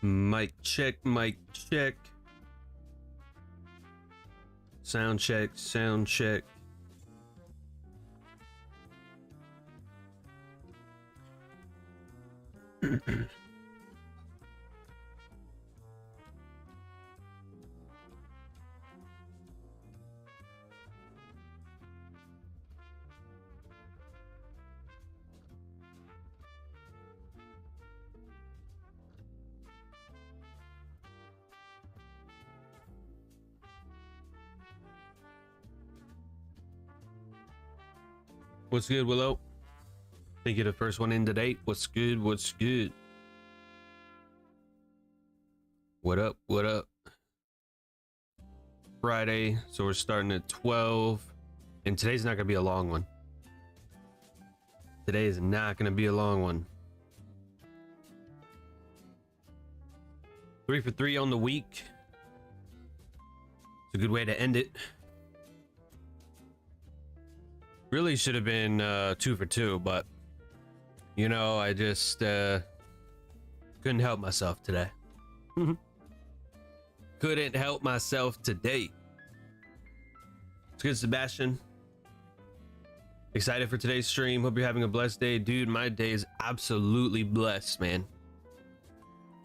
Mic check, mic check. Sound check, sound check. What's good, Willow? Think you're the first one in today. What's good? What's good? What up? What up? Friday, so we're starting at 12, and today's not gonna be a long one. Today is not gonna be a long one. 3 for 3 on the week. It's a good way to end it. Really should have been 2 for 2, but you know, I just couldn't help myself today. Couldn't help myself today. It's good, Sebastian. Excited for today's stream. Hope you're having a blessed day. Dude, my day is absolutely blessed, man.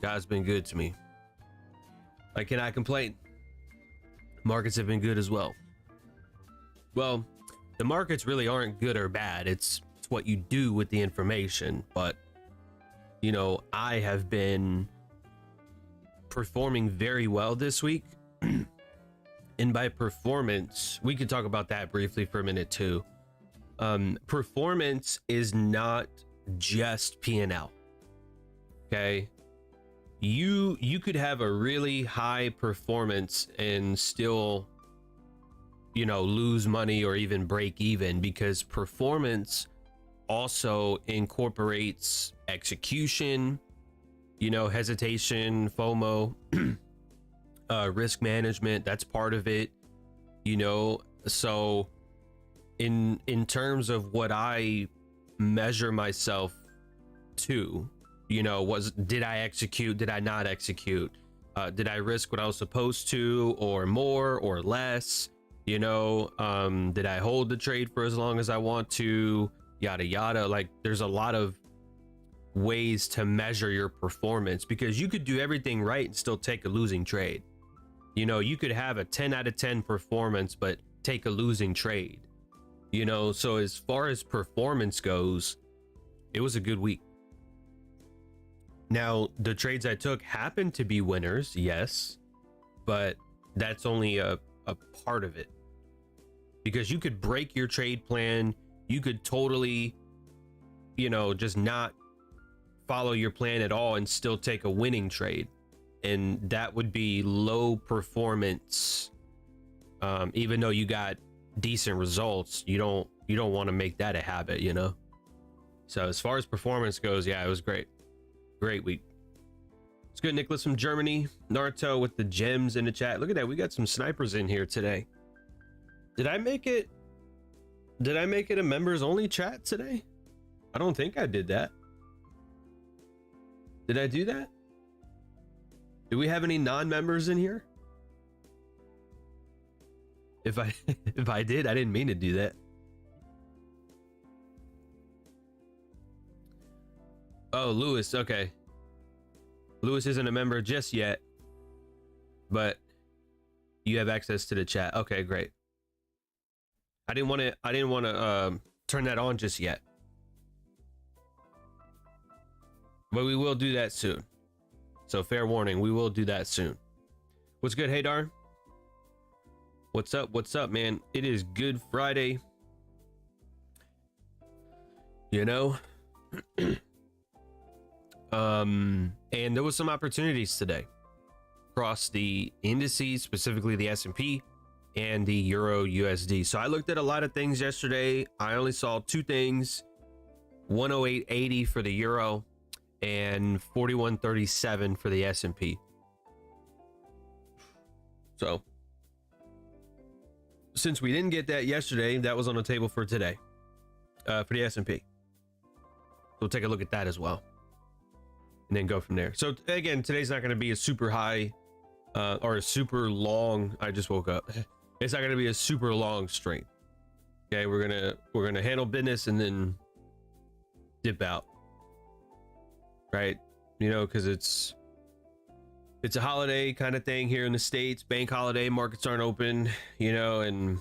God's been good to me. I cannot complain. Markets have been good as well. Well, the markets really aren't good or bad. It's what you do with the information. But, you know, I have been performing very well this week. And by performance, we could talk about that briefly for a minute too. Performance is not just P&L. Okay. You could have a really high performance and still, you know, lose money or even break even, because performance also incorporates execution, you know, hesitation, FOMO, risk management. That's part of it, you know. So in terms of what I measure myself to, you know, did I execute, did I not execute, did I risk what I was supposed to, or more or less, you know, did I hold the trade for as long as I want to, yada yada. Like, there's a lot of ways to measure your performance, because you could do everything right and still take a losing trade. You know, you could have a 10 out of 10 performance but take a losing trade, you know. So as far as performance goes, it was a good week. Now, the trades I took happened to be winners, yes, but that's only a part of it, because you could break your trade plan. You could totally, you know, just not follow your plan at all and still take a winning trade, and that would be low performance. Even though you got decent results, you don't want to make that a habit, you know. So as far as performance goes, yeah, it was great week. It's good. Nicholas from Germany. Naruto with the gems in the chat. Look at that, we got some snipers in here today. Did I make it a members only chat today? I don't think I did that. Did I do that? Do we have any non-members in here? If I did, I didn't mean to do that. Oh, Lewis. Okay. Lewis isn't a member just yet, but you have access to the chat. Okay, great. I didn't want to turn that on just yet, but we will do that soon. So fair warning, we will do that soon. What's good, Haydar? What's up? What's up, man? It is Good Friday. You know, and there was some opportunities today across the indices, specifically the S&P and the Euro USD. So I looked at a lot of things yesterday. I only saw two things: 108.80 for the Euro and 41.37 for the S&P. So since we didn't get that yesterday, that was on the table for today, for the S&P. We'll take a look at that as well. and then go from there. So again, today's not going to be a super high or a super long. I just woke up. It's not going to be a super long stream. Okay, we're gonna handle business and then dip out, right? You know, because it's a holiday kind of thing here in the States. Bank holiday, markets aren't open, you know, and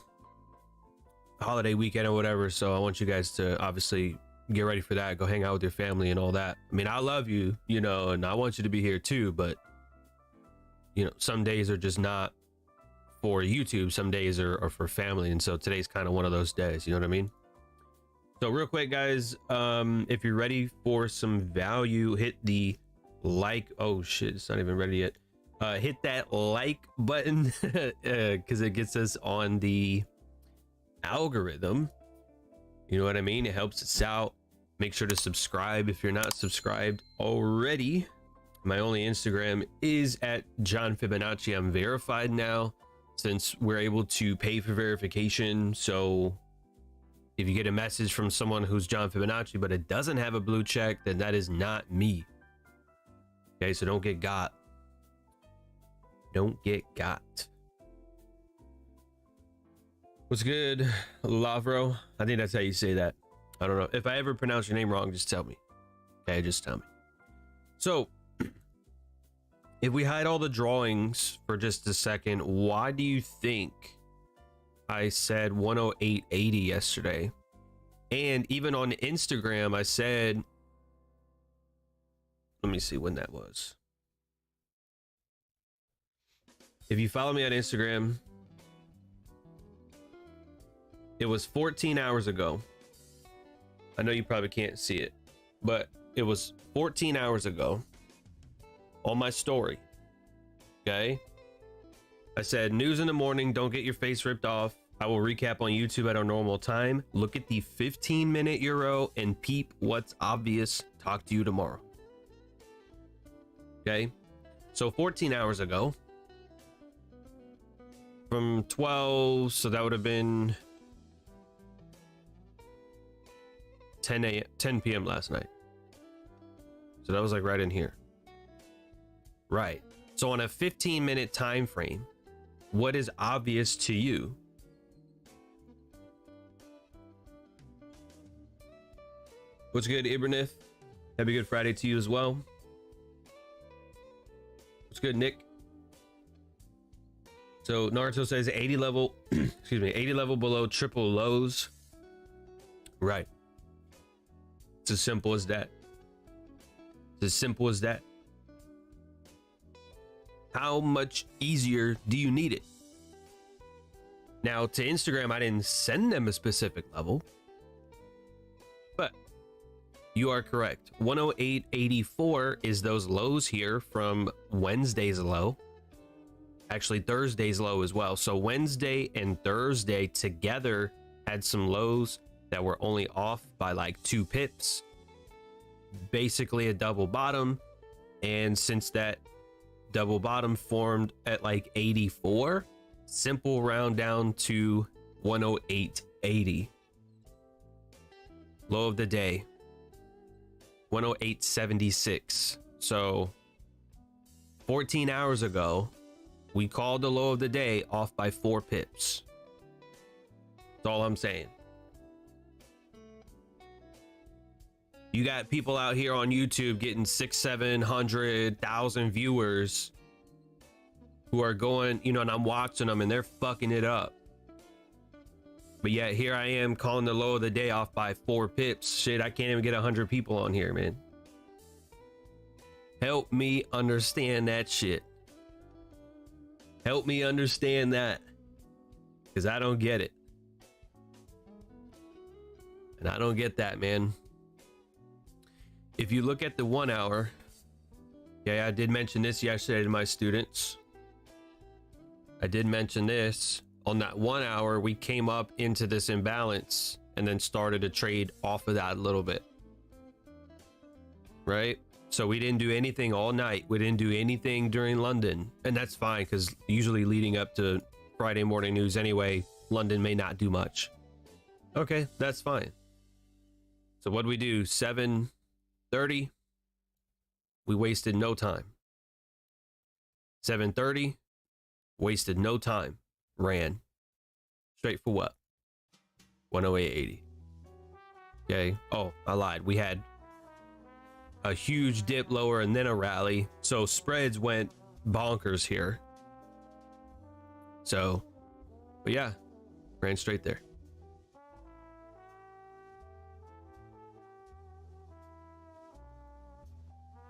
holiday weekend or whatever. So I want you guys to obviously get ready for that. Go hang out with your family and all that. I mean, I love you, you know, and I want you to be here too, but you know, some days are just not for YouTube. Some days are for family. And so today's kind of one of those days, you know what I mean? So real quick, guys, if you're ready for some value, hit the like. Oh shit, it's not even ready yet. Hit that like button because it gets us on the algorithm. You know what I mean? It helps us out. Make sure to subscribe if you're not subscribed already. My only Instagram is at John Fibonacci. I'm verified now since we're able to pay for verification. So if you get a message from someone who's John Fibonacci but it doesn't have a blue check, then that is not me. Okay, so don't get got. Don't get got. What's good, Lavro? I think that's how you say that. I don't know. If I ever pronounce your name wrong, just tell me. Okay, just tell me. So, if we hide all the drawings for just a second, why do you think I said 108.80 yesterday? And even on Instagram, I said, let me see when that was. If you follow me on Instagram, it was 14 hours ago. I know you probably can't see it, but it was 14 hours ago on my story. Okay. I said, news in the morning, don't get your face ripped off. I will recap on YouTube at our normal time. Look at the 15-minute euro and peep what's obvious. Talk to you tomorrow. Okay. So 14 hours ago from 12. So that would have been 10 p.m. last night. So that was like right in here. Right. So on a 15-minute time frame, what is obvious to you? What's good, Ibranith? Happy Good Friday to you as well. What's good, Nick? So Naruto says 80 level, excuse me, 80 level below triple lows. Right. It's as simple as that. It's as simple as that. How much easier do you need it? Now, to Instagram, I didn't send them a specific level, but you are correct. 108.84 is those lows here from Wednesday's low. Actually, Thursday's low as well. So Wednesday and Thursday together had some lows that were only off by like 2 pips, basically a double bottom. And since that double bottom formed at like 84, simple round down to 108.80. Low of the day 108.76. So 14 hours ago we called the low of the day off by 4 pips. That's all I'm saying. You got people out here on YouTube getting 600,000-700,000 viewers who are going, you know, and I'm watching them and they're fucking it up. But yet here I am calling the low of the day off by 4 pips. Shit, I can't even get 100 people on here, man. Help me understand that shit. Help me understand that. Because I don't get it. And I don't get that, man. If you look at the 1 hour, okay, I did mention this yesterday to my students. I did mention this. On that 1 hour, we came up into this imbalance and then started to trade off of that a little bit. Right? So we didn't do anything all night. We didn't do anything during London. And that's fine because usually leading up to Friday morning news anyway, London may not do much. Okay, that's fine. So what do we do? 7:30. We wasted no time. 7:30, wasted no time. Ran straight for what? 108.80. Okay. Oh, I lied. We had a huge dip lower and then a rally. So spreads went bonkers here. So, but yeah, ran straight there.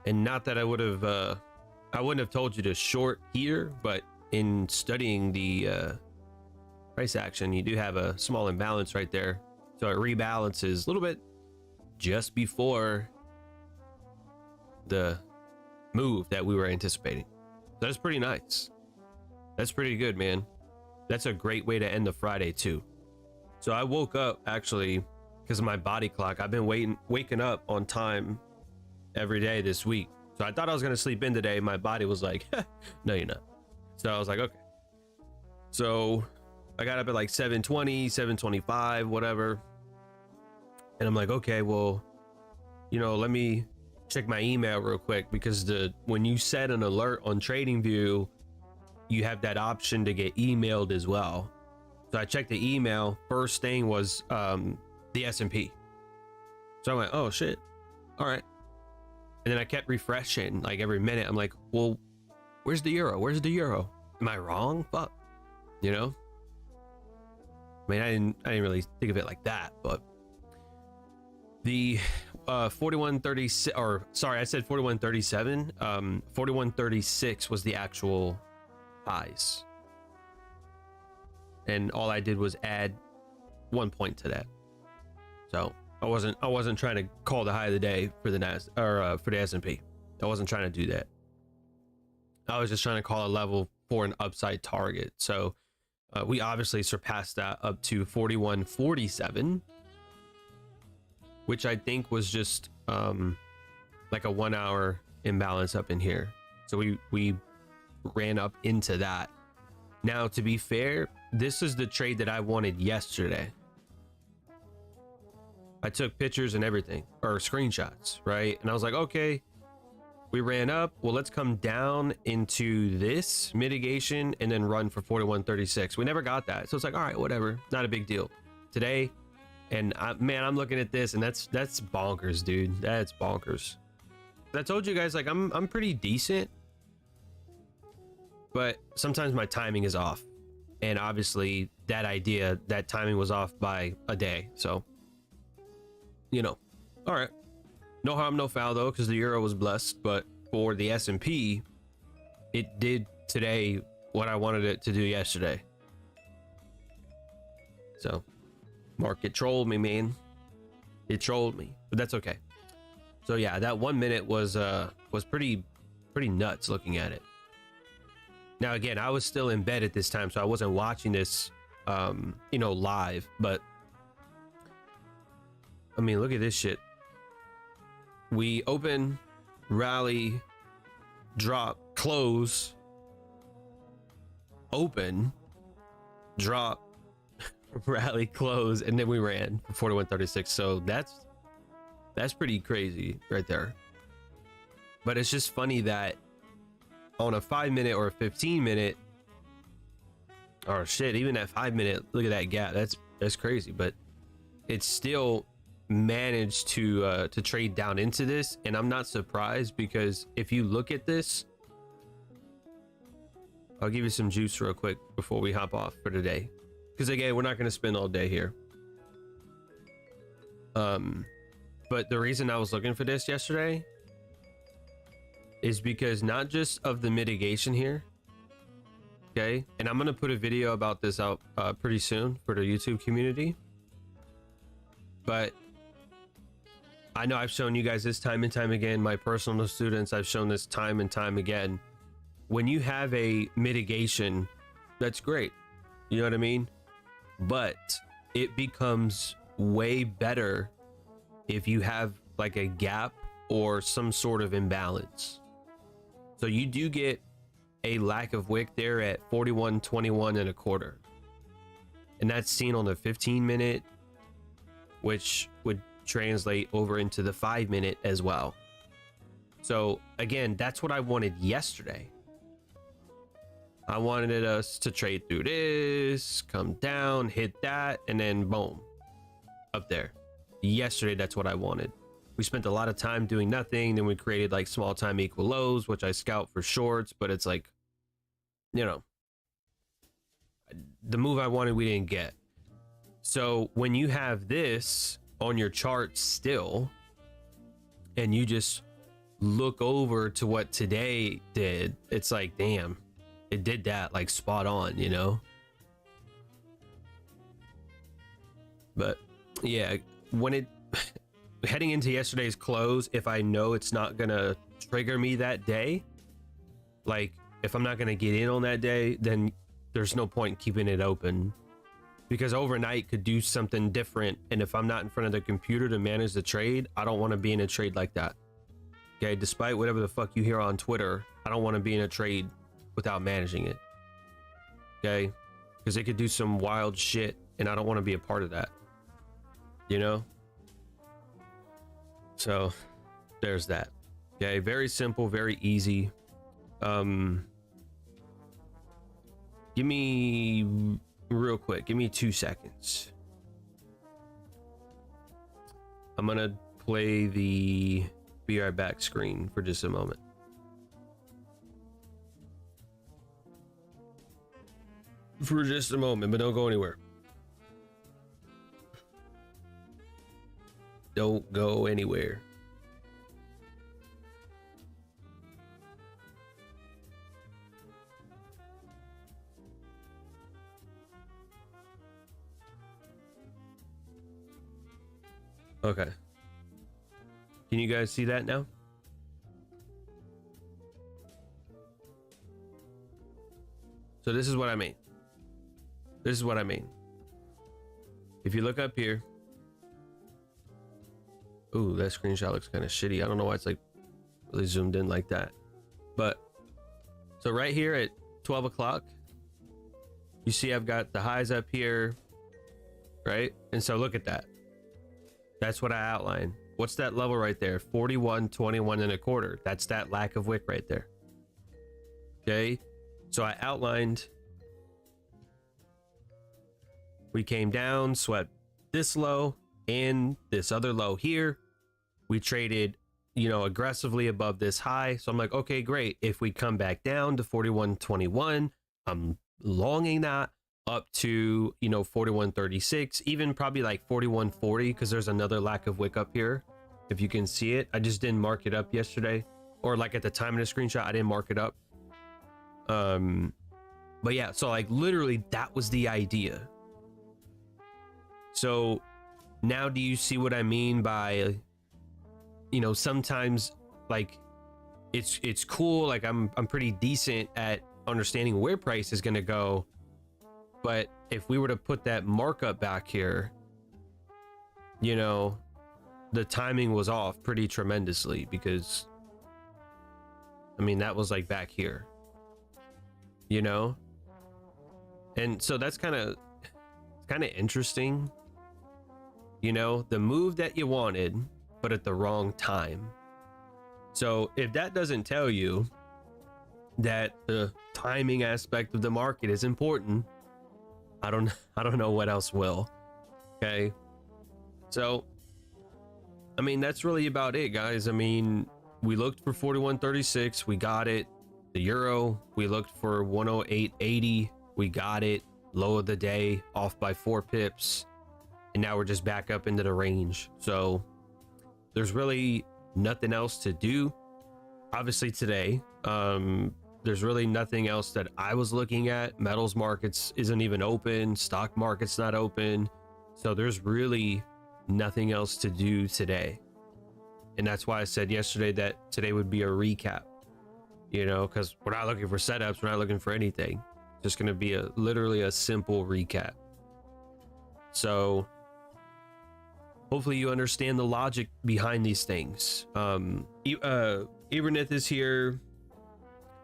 And not that I wouldn't have told you to short here, but in studying the price action, you do have a small imbalance right there. So it rebalances a little bit just before the move that we were anticipating. So that's pretty nice. That's pretty good, man. That's a great way to end the Friday too. So I woke up actually because of my body clock. I've been waking up on time every day this week. So I thought I was going to sleep in today. My body was like, no, you're not. So I was like, okay. So I got up at like 7:20, 7:25, whatever. And I'm like, okay, well, you know, let me check my email real quick, because when you set an alert on TradingView, you have that option to get emailed as well. So I checked the email. First thing was the S&P. So I went, oh shit. All right. And then I kept refreshing like every minute. I'm like, well, where's the euro? Where's the euro? Am I wrong? Fuck. You know? I mean, I didn't really think of it like that, but the 41.36, or sorry, I said 41.37. 41.36 was the actual highs. And all I did was add 1 point to that. So I wasn't trying to call the high of the day for the for the S&P. I wasn't trying to do that. I was just trying to call a level for an upside target. So we obviously surpassed that up to 41.47, which I think was just like a 1 hour imbalance up in here. So we ran up into that. Now, to be fair, this is the trade that I wanted yesterday. I took pictures and everything, or screenshots, right? And I was like, okay, we ran up. Well, let's come down into this mitigation and then run for 41.36. We never got that. So it's like, all right, whatever. Not a big deal. Today, and man, I'm looking at this and that's bonkers, dude. That's bonkers. I told you guys, like, I'm pretty decent, but sometimes my timing is off. And obviously that timing was off by a day. So, you know, all right. No harm, no foul though, because the euro was blessed. But for the S&P, it did today what I wanted it to do yesterday. So market trolled me, man. It trolled me, but that's okay. So yeah, that 1 minute was pretty nuts looking at it. Now again, I was still in bed at this time, so I wasn't watching this you know, live, but I mean, look at this shit. We open, rally, drop, close, open, drop, rally, close, and then we ran for 41.36. So that's pretty crazy right there. But it's just funny that on a 5 minute or a 15 minute, or shit, even at 5 minute, look at that gap. That's crazy. But it's still managed to trade down into this, and I'm not surprised, because if you look at this, I'll give you some juice real quick before we hop off for today, because again, we're not going to spend all day here. But the reason I was looking for this yesterday is because not just of the mitigation here, okay, and I'm going to put a video about this out pretty soon for the YouTube community, but I know I've shown you guys this time and time again. My personal students, I've shown this time and time again. When you have a mitigation, that's great. You know what I mean? But it becomes way better if you have like a gap or some sort of imbalance. So you do get a lack of wick there at 41.21 and a quarter. And that's seen on the 15 minute, which would translate over into the 5 minute as well. So again, that's what I wanted yesterday. I wanted us to trade through this, come down, hit that, and then boom, up there. Yesterday, that's what I wanted. We spent a lot of time doing nothing. Then we created like small time equal lows, which I scout for shorts, but it's like, you know, the move I wanted, we didn't get. So when you have this on your chart still, and you just look over to what today did, it's like, damn, it did that like spot on, you know? But yeah, when it heading into yesterday's close, if I know it's not gonna trigger me that day, like if I'm not gonna get in on that day, then there's no point in keeping it open, because overnight could do something different. And if I'm not in front of the computer to manage the trade, I don't want to be in a trade like that. Okay, despite whatever the fuck you hear on Twitter, I don't want to be in a trade without managing it. Okay, because it could do some wild shit and I don't want to be a part of that, you know? So there's that. Okay, very simple, very easy. Give me real quick, give me 2 seconds. I'm gonna play the be right back screen for just a moment. For just a moment, but don't go anywhere. Don't go anywhere. Okay. Can you guys see that now? So this is what I mean. This is what I mean. If you look up here. Ooh, that screenshot looks kind of shitty. I don't know why it's like really zoomed in like that. But so right here at 12 o'clock, you see I've got the highs up here, right? And so look at that. That's what I outlined. What's that level right there? 41.21 1/4. That's that lack of wick right there. Okay. So I outlined, we came down, swept this low and this other low here. We traded, you know, aggressively above this high. So I'm like, okay, great. If we come back down to 41.21, I'm longing that up to, you know, 41.36, even probably like 41.40, because there's another lack of wick up here. If you can see it, I just didn't mark it up yesterday, or like at the time of the screenshot, I didn't mark it up. But yeah, so like literally that was the idea. So now do you see what I mean by, you know, sometimes like it's cool, like I'm pretty decent at understanding where price is going to go, but if we were to put that markup back here, you know, the timing was off pretty tremendously, because I mean that was like back here, you know. And so that's kind of interesting, you know, the move that you wanted but at the wrong time. So if that doesn't tell you that the timing aspect of the market is important, I don't know what else will. Okay, so I mean that's really about it, guys. I mean, we looked for 41.36, we got it. The euro, we looked for 108.80, we got it. Low of the day, off by 4 pips, and now we're just back up into the range. So there's really nothing else to do, obviously, today. There's really nothing else that I was looking at. Metals markets isn't even open, stock market's not open, so there's really nothing else to do today. And that's why I said yesterday that today would be a recap, you know, because we're not looking for setups, we're not looking for anything. It's just going to be literally a simple recap. So hopefully you understand the logic behind these things. Ibernith is here,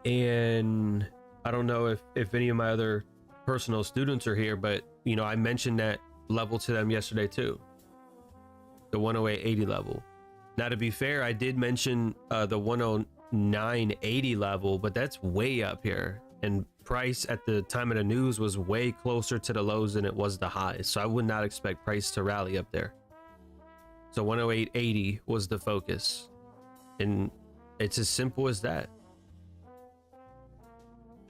and I don't know if any of my other personal students are here, but you know, I mentioned that level to them yesterday too, the 108.80 level. Now, to be fair, I did mention the 109.80 level, but that's way up here. And price at the time of the news was way closer to the lows than it was the highs. So I would not expect price to rally up there. So 108.80 was the focus. And it's as simple as that.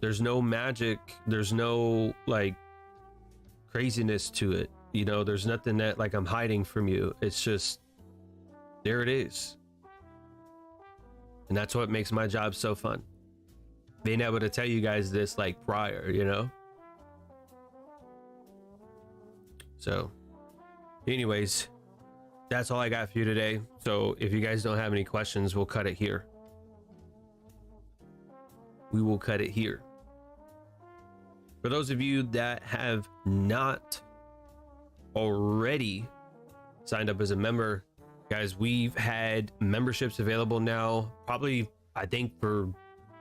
There's no magic. There's no like craziness to it. You know, there's nothing that like I'm hiding from you. It's just, there it is. And that's what makes my job so fun. Being able to tell you guys this like prior, you know? So anyways, that's all I got for you today. So if you guys don't have any questions, we'll cut it here. We will cut it here. For those of you that have not already signed up as a member, guys, we've had memberships available now, probably, I think, for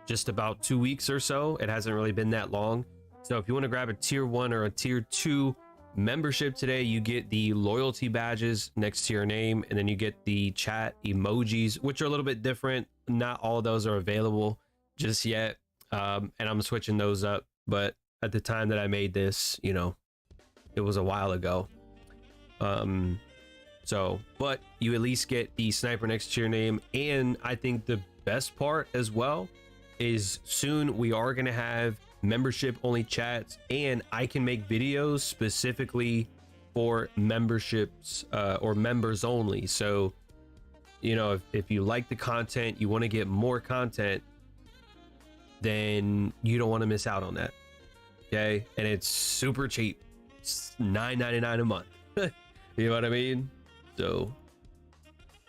just about 2 weeks or so. It hasn't really been that long. So if you want to grab a tier 1 or a tier 2 membership today, you get the loyalty badges next to your name, and then you get the chat emojis, which are a little bit different. Not all of those are available just yet. And I'm switching those up, but at the time that I made this, you know, it was a while ago. So, but you at least get the sniper next to your name. And I think the best part as well is soon we are going to have membership only chats, and I can make videos specifically for memberships or members only. So, you know, if you like the content, you want to get more content, then you don't want to miss out on that. Okay. And it's super cheap. It's $9.99 a month. You know what I mean? So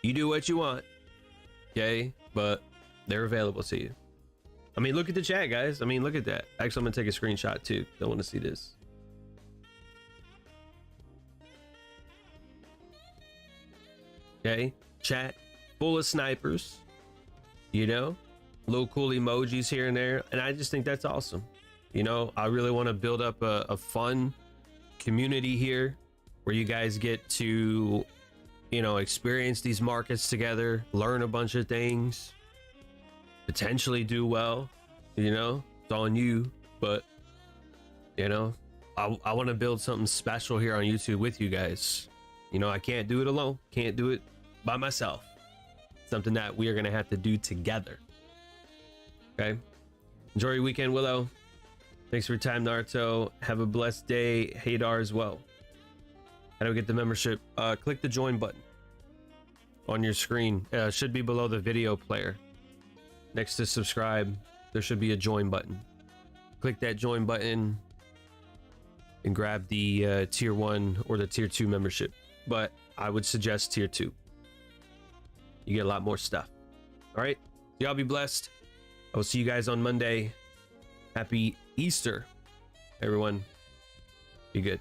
you do what you want. Okay. But they're available to you. I mean, look at the chat, guys. I mean, look at that. Actually, I'm gonna take a screenshot too. Don't want to see this. Okay. Chat full of snipers, you know, little cool emojis here and there. And I just think that's awesome. You know, I really want to build up a fun community here where you guys get to, you know, experience these markets together, learn a bunch of things, potentially do well. You know, it's on you, but you know, I want to build something special here on YouTube with you guys. You know, I can't do it alone, can't do it by myself. Something that we are going to have to do together. Okay. Enjoy your weekend, Willow. Thanks for your time, Naruto. Have a blessed day. Hadar as well. How do we get the membership? Click the join button on your screen. Should be below the video player. Next to subscribe, there should be a join button. Click that join button and grab the tier 1 or the tier 2 membership. But I would suggest tier 2. You get a lot more stuff. All right. Y'all be blessed. I will see you guys on Monday. Happy Easter, everyone. Be good.